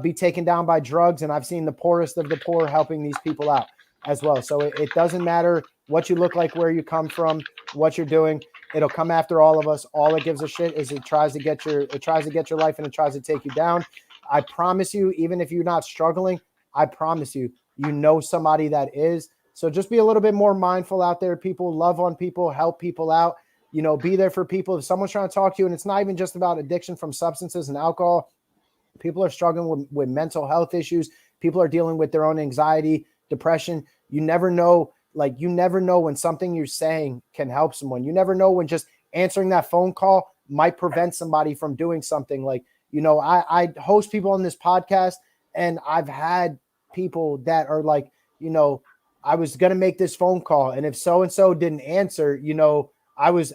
be taken down by drugs, and I've seen the poorest of the poor helping these people out as well. So it doesn't matter what you look like, where you come from, what you're doing. It'll come after all of us. All it gives a shit is it tries to get your life, and it tries to take you down. I promise you, even if you're not struggling, I promise you, somebody that is. So just be a little bit more mindful out there. People, love on people, help people out, be there for people. If someone's trying to talk to you, and it's not even just about addiction from substances and alcohol, people are struggling with mental health issues. People are dealing with their own anxiety, depression. You never know when something you're saying can help someone. You never know when just answering that phone call might prevent somebody from doing something. Like, I host people on this podcast, and I've had people that are like, I was going to make this phone call, and if so-and-so didn't answer, I was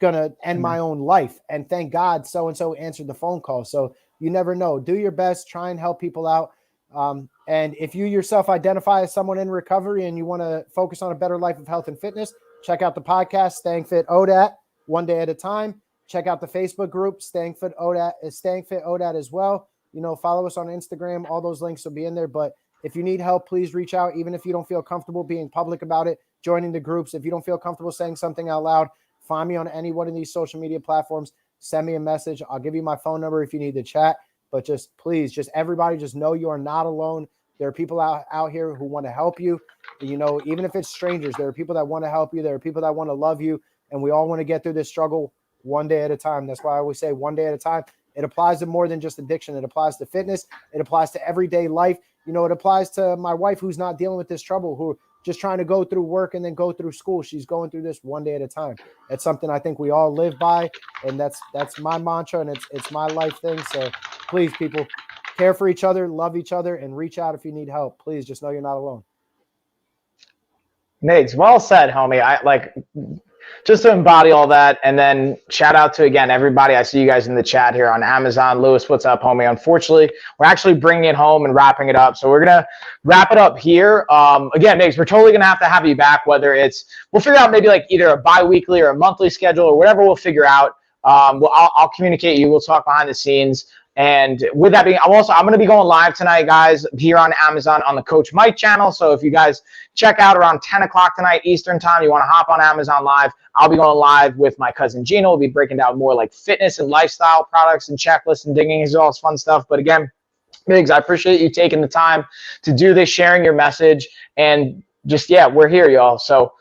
going to end my own life. And thank God so-and-so answered the phone call. So you never know. Do your best. Try and help people out. And if you yourself identify as someone in recovery and you want to focus on a better life of health and fitness, check out the podcast, Staying Fit ODAT, one day at a time. Check out the Facebook group, Staying Fit ODAT as well. Follow us on Instagram. All those links will be in there. But if you need help, please reach out. Even if you don't feel comfortable being public about it, joining the groups. If you don't feel comfortable saying something out loud, find me on any one of these social media platforms. Send me a message. I'll give you my phone number if you need to chat. But please, everybody just know you are not alone. There are people out here who want to help you. Even if it's strangers, there are people that want to help you. There are people that want to love you. And we all want to get through this struggle one day at a time. That's why I always say one day at a time. It applies to more than just addiction. It applies to fitness. It applies to everyday life. It applies to my wife who's not dealing with this trouble, who just trying to go through work and then go through school. She's going through this one day at a time. That's something I think we all live by. And that's my mantra, and it's my life thing. So please, people, care for each other, love each other, and reach out if you need help. Please just know you're not alone. Migs, well said, homie. I like just to embody all that, and then shout out to, again, everybody. I see you guys in the chat here on Amazon. Lewis, what's up, homie? Unfortunately, we're actually bringing it home and wrapping it up. So we're going to wrap it up here. Again, Migs, we're totally going to have you back, whether we'll figure out maybe like either a bi-weekly or a monthly schedule or whatever we'll figure out. I'll communicate you. We'll talk behind the scenes. And with that being, I'm going to be going live tonight, guys, here on Amazon on the Coach Mike channel. So if you guys check out around 10 o'clock tonight Eastern time, you want to hop on Amazon Live, I'll be going live with my cousin Gino. We'll be breaking down more like fitness and lifestyle products and checklists and dinging as well as fun stuff. But again, Migs, I appreciate you taking the time to do this, sharing your message, and just, we're here, y'all. So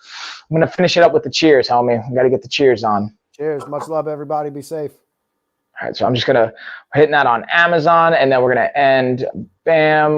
I'm going to finish it up with the cheers, homie. We got to get the cheers on. Cheers. Much love, everybody. Be safe. All right, so I'm just hitting that on Amazon, and then we're going to end, bam,